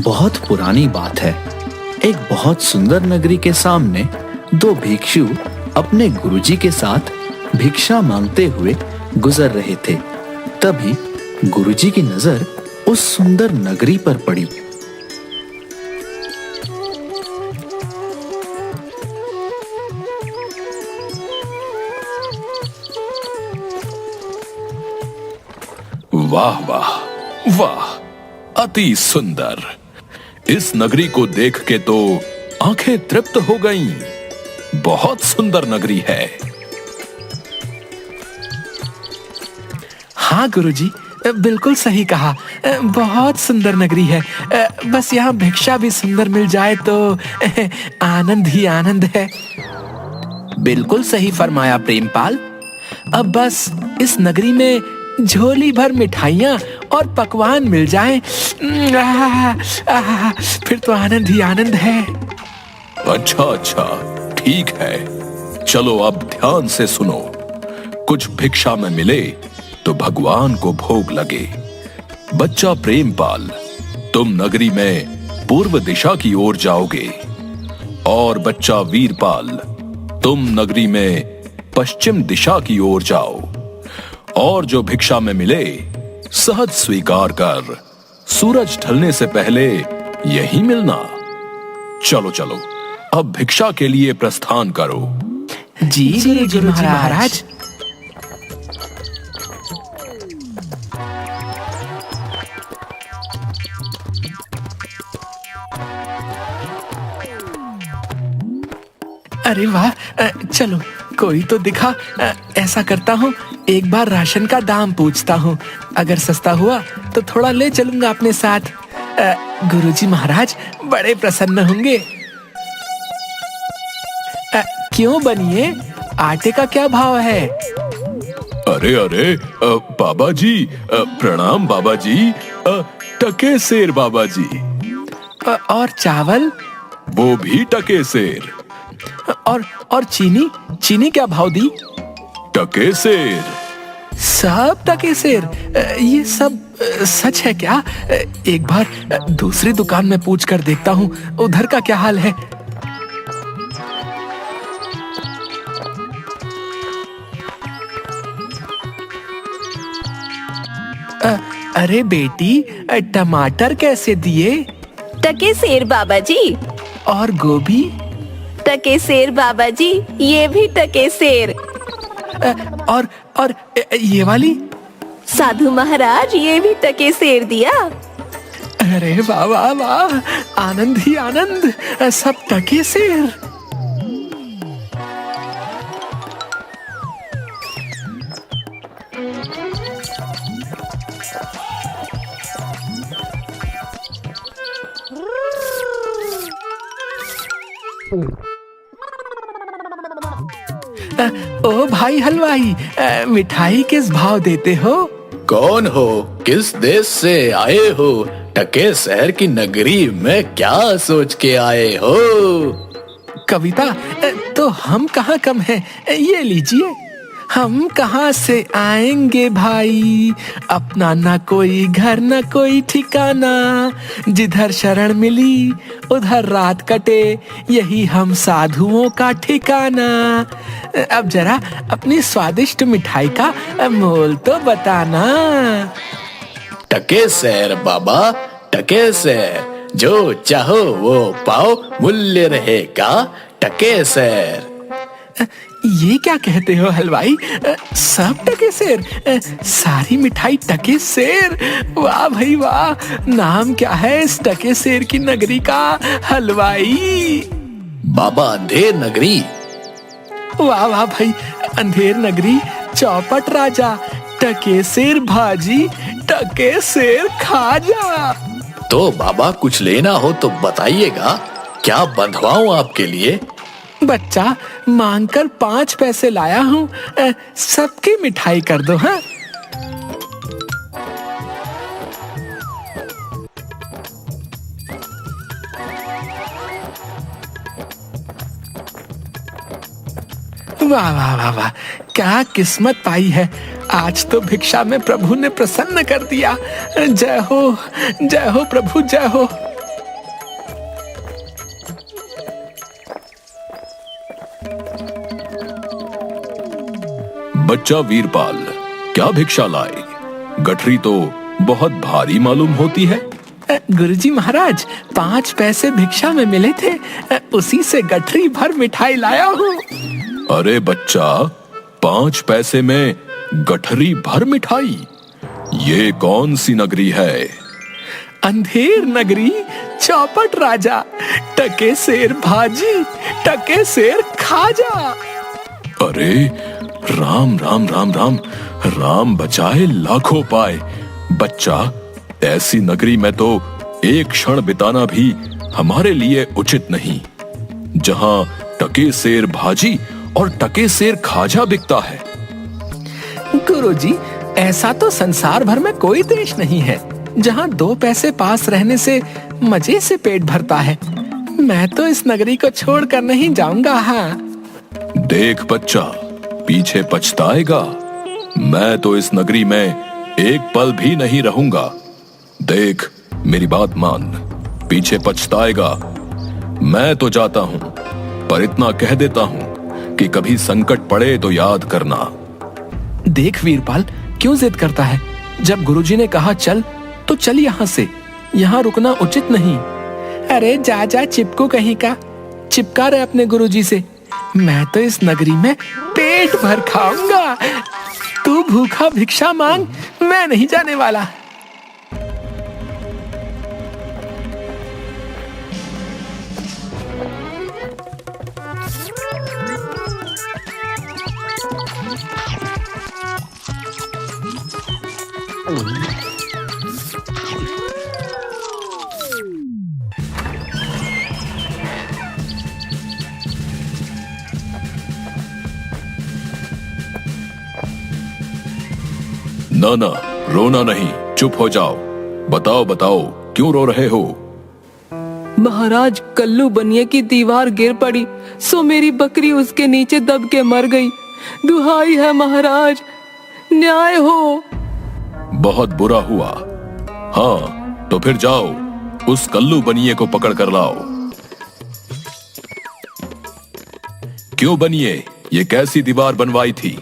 बहुत पुरानी बात है। एक बहुत सुंदर नगरी के सामने दो भिक्षु अपने गुरुजी के साथ भिक्षा मांगते हुए गुजर रहे थे। तभी गुरुजी की नजर उस सुंदर नगरी पर पड़ी। वाह वाह वाह, अति सुंदर। इस नगरी को देख के तो आंखें तृप्त हो गईं। बहुत सुंदर नगरी है। हाँ गुरुजी, बिल्कुल सही कहा। बहुत सुंदर नगरी है। बस यहाँ भिक्षा भी सुंदर मिल जाए तो आनंद ही आनंद है। बिल्कुल सही फरमाया प्रेमपाल। अब बस इस नगरी में झोली भर मिठाइयाँ और पकवान मिल जाएं, फिर तो आनंद ही आनंद है। अच्छा अच्छा, ठीक है। चलो अब ध्यान से सुनो। कुछ भिक्षा में मिले तो भगवान को भोग लगे। बच्चा प्रेमपाल, तुम नगरी में पूर्व दिशा की ओर जाओगे और बच्चा वीरपाल, तुम नगरी में पश्चिम दिशा की ओर जाओ और जो भिक्षा में मिले सहज स्वीकार कर सूरज ढलने से पहले यही मिलना। चलो चलो, अब भिक्षा के लिए प्रस्थान करो। जी गुरुजी महाराज। अरे वाह, चलो कोई तो दिखा। ऐसा करता हूँ, एक बार राशन का दाम पूछता हूँ। अगर सस्ता हुआ तो थोड़ा ले चलूंगा अपने साथ। गुरुजी महाराज बड़े प्रसन्न होंगे। क्यों बनिए, आटे का क्या भाव है? अरे अरे बाबा जी, प्रणाम बाबा जी। टके सेर बाबा जी। और चावल? वो भी टके सेर। और चीनी क्या भाव दी? टके सेर। सब टके सेर? ये सब सच है क्या? एक बार दूसरी दुकान में पूछ कर देखता हूँ, उधर का क्या हाल है। अरे बेटी, टमाटर कैसे दिए? टके सेर बाबा जी। और गोभी? टके सेर बाबा जी, ये भी टके सेर। और ये वाली? साधु महाराज, ये भी टके सेर दिया। अरे वाह वाह वाह, आनंद ही आनंद, सब टके सेर। ओ भाई हलवाई, मिठाई किस भाव देते हो? कौन हो? किस देश से आए हो? टके शहर की नगरी में क्या सोच के आए हो? कविता, तो हम कहाँ कम हैं, ये लीजिए। हम कहाँ से आएंगे भाई, अपना ना कोई घर ना कोई ठिकाना, जिधर शरण मिली उधर रात कटे, यही हम साधुओं का ठिकाना। अब जरा अपनी स्वादिष्ट मिठाई का मोल तो बताना। टके शहर बाबा, टके शहर, जो चाहो वो पाओ, मूल्य रहेगा टके शहर। ये क्या कहते हो हलवाई? सब टके सेर? सारी मिठाई टके सेर? वाह भाई वाह, नाम क्या है इस टके सेर की नगरी का हलवाई? बाबा अंधेर नगरी। वाह वाह भाई, अंधेर नगरी, चौपट राजा, टके सेर भाजी, टके सेर खाजा। तो बाबा कुछ लेना हो तो बताइएगा, क्या बंधवाऊं आपके लिए? बच्चा, मांगकर 5 पैसे लाया हूँ, सबकी मिठाई कर दो। हाँ, वाह वाह वाह वाह, क्या किस्मत पाई है। आज तो भिक्षा में प्रभु ने प्रसन्न कर दिया। जय हो प्रभु, जय हो। बच्चा वीरपाल, क्या भिक्षा लाए? गठरी तो बहुत भारी मालूम होती है। गुरुजी महाराज, 5 पैसे भिक्षा में मिले थे, उसी से गठरी भर मिठाई लाया हूँ। अरे बच्चा, 5 पैसे में गठरी भर मिठाई? ये कौन सी नगरी है? अंधेर नगरी, चौपट राजा, टके शेर भाजी, टके शेर खाजा। अरे राम राम राम राम, राम बचाए लाखों पाए। बच्चा, ऐसी नगरी में तो एक क्षण बिताना भी हमारे लिए उचित नहीं, जहां टके शेर भाजी और टके शेर खाजा बिकता है। गुरुजी, ऐसा तो संसार भर में कोई देश नहीं है जहां 2 पैसे पास रहने से मजे से पेट भरता है। मैं तो इस नगरी को छोड़कर नहीं जाऊंगा। हाँ, देख बच्चा, पीछे पछताएगा। मैं तो इस नगरी में एक पल भी नहीं रहूंगा। देख, मेरी बात मान, पीछे पछताएगा। मैं तो जाता हूं, पर इतना कह देता हूं कि कभी संकट पड़े तो याद करना। देख वीरपाल, क्यों जिद करता है? जब गुरुजी ने कहा चल, तो चल यहाँ से। यहाँ रुकना उचित नहीं। अरे जा जा चिपकू कहीं का, चिपका रहे अपने गुरुजी से। मैं तो इस नगरी में पेट भर खाऊंगा। तू भूखा भिक्षा मांग, मैं नहीं जाने वाला। ना ना, रोना नहीं, चुप हो जाओ। बताओ बताओ, क्यों रो रहे हो? महाराज, कल्लू बनिए की दीवार गिर पड़ी, सो मेरी बकरी उसके नीचे दब के मर गई। दुहाई है महाराज, न्याय हो। बहुत बुरा हुआ। हाँ, तो फिर जाओ, उस कल्लू बनिए को पकड़ कर लाओ। क्यों बनिए, ये कैसी दीवार बनवाई थी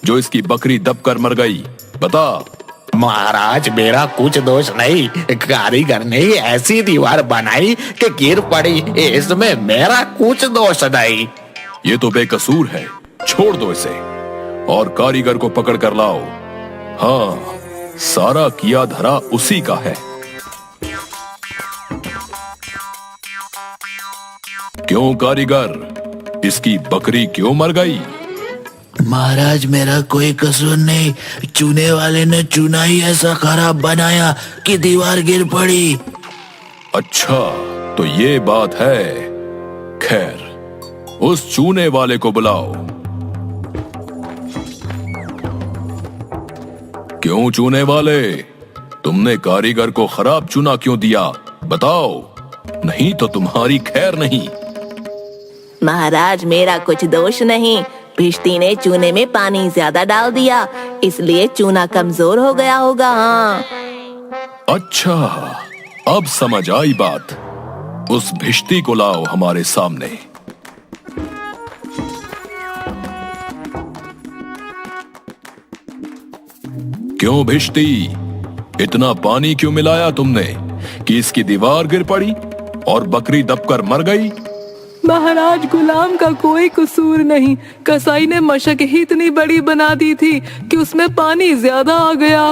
जो इसकी बकरी दबकर मर गई? बता। महाराज, मेरा कुछ दोष नहीं, कारीगर ने ऐसी दीवार बनाई कि गिर पड़ी, इसमें मेरा कुछ दोष नहीं। ये तो बेकसूर है, छोड़ दो इसे और कारीगर को पकड़ कर लाओ। हाँ, सारा किया धरा उसी का है। क्यों कारीगर, इसकी बकरी क्यों मर गई? महाराज, मेरा कोई कसूर नहीं, चूने वाले ने चूना ही ऐसा खराब बनाया कि दीवार गिर पड़ी। अच्छा, तो ये बात है। खैर, उस चूने वाले को बुलाओ। क्यों चूने वाले, तुमने कारीगर को खराब चूना क्यों दिया? बताओ, नहीं तो तुम्हारी खैर नहीं। महाराज, मेरा कुछ दोष नहीं। भिश्ती ने चूने में पानी ज्यादा डाल दिया, इसलिए चूना कमजोर हो गया होगा। हाँ। अच्छा, अब समझ आई बात। उस भिश्ती को लाओ हमारे सामने। क्यों भिश्ती, इतना पानी क्यों मिलाया तुमने कि इसकी दीवार गिर पड़ी और बकरी दबकर मर गई? महाराज, गुलाम का कोई कसूर नहीं, कसाई ने मशक ही इतनी बड़ी बना दी थी कि उसमें पानी ज्यादा आ गया।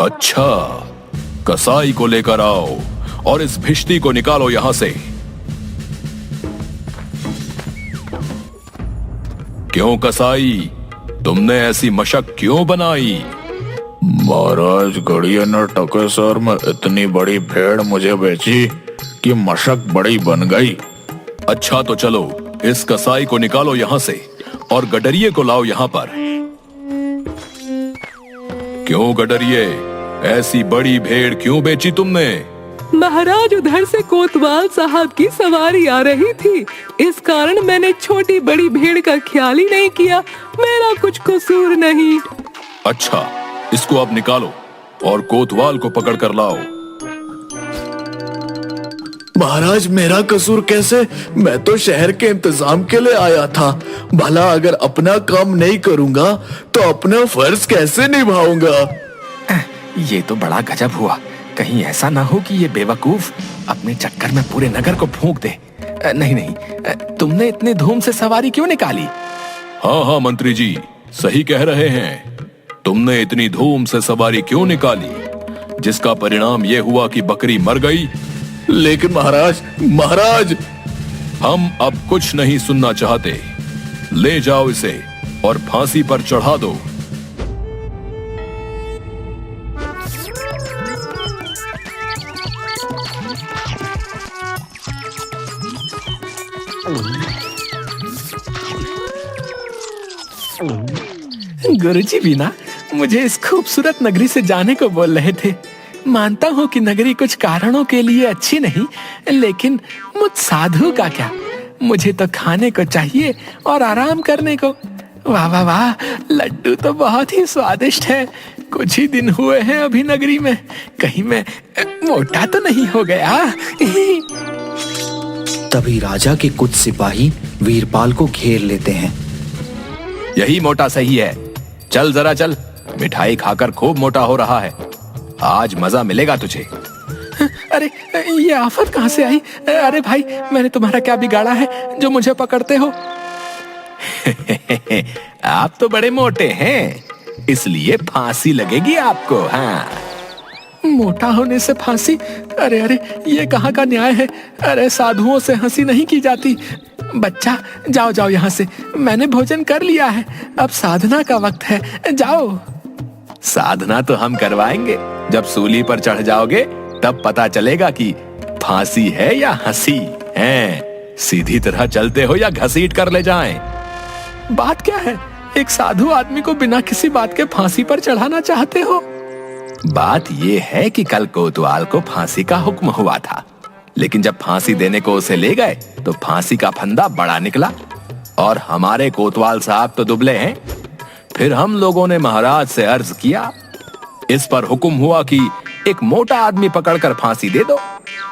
अच्छा, कसाई को लेकर आओ और इस भिश्ती को निकालो यहां से। क्यों कसाई, तुमने ऐसी मशक क्यों बनाई? महाराज, गड़िया ने टकेसर में इतनी बड़ी भेड़ मुझे बेची कि मशक बड़ी बन गई। अच्छा, तो चलो इस कसाई को निकालो यहां से और गडरिये को लाओ यहां पर। क्यों गडरिये, ऐसी बड़ी भेड़ क्यों बेची तुमने? महाराज, उधर से कोतवाल साहब की सवारी आ रही थी, इस कारण मैंने छोटी बड़ी भेड़ का ख्याल ही नहीं किया। मेरा कुछ कसूर नहीं। अच्छा, इसको अब निकालो और कोतवाल को पकड़ कर लाओ। महाराज मेरा कसूर कैसे? मैं तो शहर के इंतजाम के लिए आया था। भला अगर अपना काम नहीं करूंगा तो अपना फर्ज कैसे निभाऊंगा? ये तो बड़ा गजब हुआ। कहीं ऐसा ना हो कि ये बेवकूफ अपने चक्कर में पूरे नगर को फूंक दे। नहीं नहीं, तुमने इतनी धूम से सवारी क्यों निकाली? हाँ हाँ मंत्री जी, सही कह रहे हैं। तुमने इतनी धूम से सवारी क्यों निकाली, जिसका परिणाम ये हुआ कि बकरी मर गई। लेकिन महाराज हम अब कुछ नहीं सुनना चाहते। ले जाओ इसे और फांसी पर चढ़ा दो। गुरुजी भी ना मुझे इस खूबसूरत नगरी से जाने को बोल रहे थे। मानता हूँ कि नगरी कुछ कारणों के लिए अच्छी नहीं, लेकिन मुझ साधु का क्या? मुझे तो खाने को चाहिए और आराम करने को। वाह वाह वाह, लड्डू तो बहुत ही स्वादिष्ट है। कुछ ही दिन हुए हैं अभी नगरी में, कहीं मैं मोटा तो नहीं हो गया? तभी राजा के कुछ सिपाही वीरपाल को घेर लेते हैं। यही मोटा सही है। चल जरा चल, मिठाई खाकर खूब मोटा हो रहा है। आज मजा मिलेगा तुझे। अरे ये आफत कहाँ से आई? अरे भाई, मैंने तुम्हारा क्या बिगाड़ा है जो मुझे पकड़ते हो? आप तो बड़े मोटे हैं, इसलिए फांसी लगेगी आपको। हाँ, मोटा होने से फांसी? अरे अरे, ये कहाँ का न्याय है? अरे साधुओं से हंसी नहीं की जाती। बच्चा जाओ जाओ यहाँ से, मैंने भोजन कर लिया है, अब साधना का वक्त है, जाओ। साधना तो हम करवाएंगे। जब सूली पर चढ़ जाओगे तब पता चलेगा कि फांसी है या हंसी है। सीधी तरह चलते हो या घसीट कर ले जाएं? बात क्या है? एक साधु आदमी को बिना किसी बात के फांसी पर चढ़ाना चाहते हो? बात यह है कि कल कोतवाल को फांसी का हुक्म हुआ था, लेकिन जब फांसी देने को उसे ले गए तो फांसी का फंदा बड़ा निकला और हमारे कोतवाल साहब तो दुबले हैं। फिर हम लोगों ने महाराज से अर्ज किया। इस पर हुक्म हुआ कि एक मोटा आदमी पकड़कर फांसी दे दो,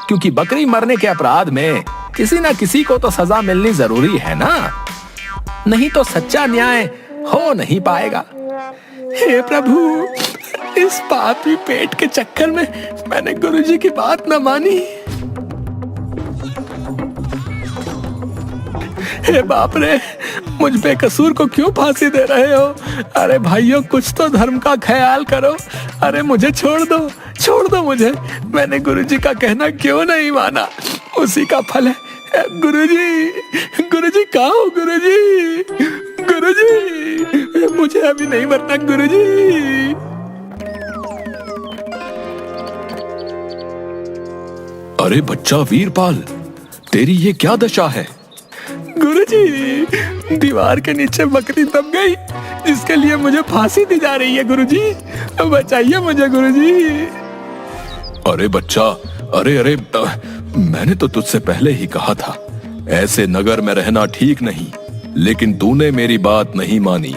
क्योंकि बकरी मरने के अपराध में किसी ना किसी को तो सजा मिलनी जरूरी है ना, नहीं तो सच्चा न्याय हो नहीं पाएगा। हे प्रभु, इस पापी पेट के चक्कर में मैंने गुरुजी की बात न मानी। हे बाप रे, मुझ बेकसूर को क्यों फांसी दे रहे हो? अरे भाइयों, कुछ तो धर्म का ख्याल करो। अरे मुझे छोड़ दो मुझे। मैंने गुरुजी का कहना क्यों नहीं माना? उसी का फल है। गुरुजी कहाँ हो? गुरुजी, मुझे अभी नहीं मरना गुरुजी। अरे बच्चा वीरपाल, तेरी ये क्या दशा है? गुरुजी, दीवार के नीचे बकरी दब गई, जिसके लिए मुझे फांसी दी जा रही है। गुरुजी, बचाइए मुझे गुरुजी। अरे बच्चा, अरे मैंने तो तुझसे पहले ही कहा था, ऐसे नगर में रहना ठीक नहीं, लेकिन तूने मेरी बात नहीं मानी।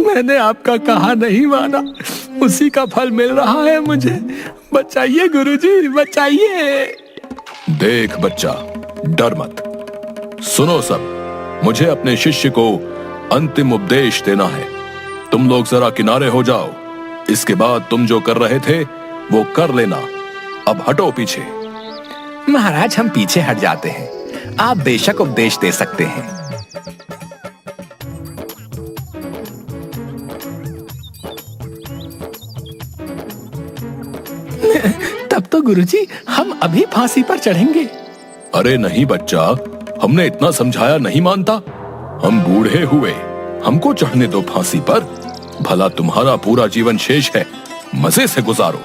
मैंने आपका कहा नहीं माना, उसी का फल मिल रहा है मुझे। बचाइए गुरुजी, बचाइए। देख बच्चा, डर मत। सुनो सब, मुझे अपने शिष्य को अंतिम उपदेश देना है। तुम लोग जरा किनारे हो जाओ। इसके बाद तुम जो कर रहे थे वो कर लेना। अब हटो पीछे। महाराज, हम पीछे हट जाते हैं, आप बेशक उपदेश दे सकते हैं। तब तो गुरुजी, हम अभी फांसी पर चढ़ेंगे। अरे नहीं बच्चा, हमने इतना समझाया नहीं मानता। हम बूढ़े हुए, हमको चढ़ने दो फांसी पर। भला तुम्हारा पूरा जीवन शेष है, मजे से गुजारो।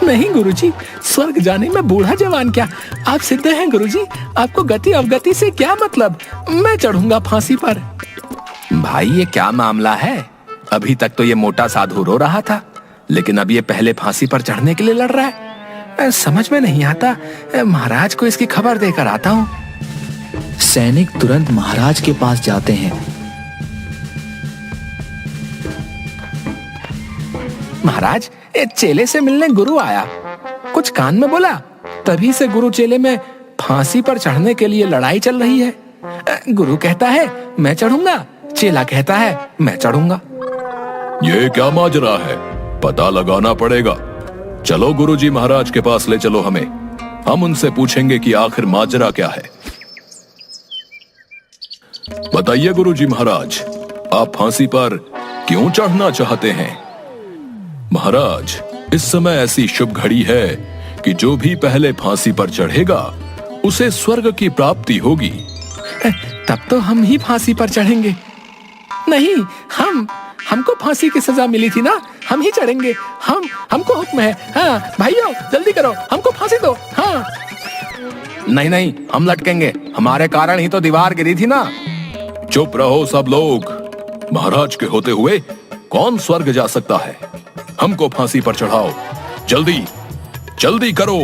नहीं गुरुजी, स्वर्ग जाने में बूढ़ा जवान क्या? आप सिद्ध हैं गुरुजी, आपको गति अवगति से क्या मतलब? मैं चढ़ूंगा फांसी पर। भाई, ये क्या मामला है? अभी तक तो ये मोटा साधु रो रहा था, लेकिन अब ये पहले फांसी पर चढ़ने के लिए लड़ रहा है। समझ में नहीं आता। महाराज को इसकी खबर देकर आता हूँ। सैनिक तुरंत महाराज के पास जाते हैं। महाराज, एक चेले से मिलने गुरु आया, कुछ कान में बोला। तभी से गुरु चेले में फांसी पर चढ़ने के लिए लड़ाई चल रही है। गुरु कहता है मैं चढ़ूंगा, चेला कहता है मैं चढ़ूंगा। ये क्या माजरा है, पता लगाना पड़ेगा। चलो गुरुजी महाराज के पास ले चलो हमें, हम उनसे पूछेंगे कि आखिर माजरा क्या है। बताइए गुरुजी महाराज, आप फांसी पर क्यों चढ़ना चाहते हैं? महाराज, इस समय ऐसी शुभ घड़ी है कि जो भी पहले फांसी पर चढ़ेगा उसे स्वर्ग की प्राप्ति होगी। तब तो हम ही फांसी पर चढ़ेंगे। नहीं, हमको फांसी की सजा मिली थी ना, हम ही चढ़ेंगे। हमको हुक्म है। हाँ भाइयों, जल्दी करो, हमको फांसी दो। हाँ। नहीं नहीं, हम लटकेंगे, हमारे कारण ही तो दीवार गिरी थी ना। चुप रहो सब लोग, महाराज के होते हुए कौन स्वर्ग जा सकता है? हमको फांसी पर चढ़ाओ, जल्दी जल्दी करो।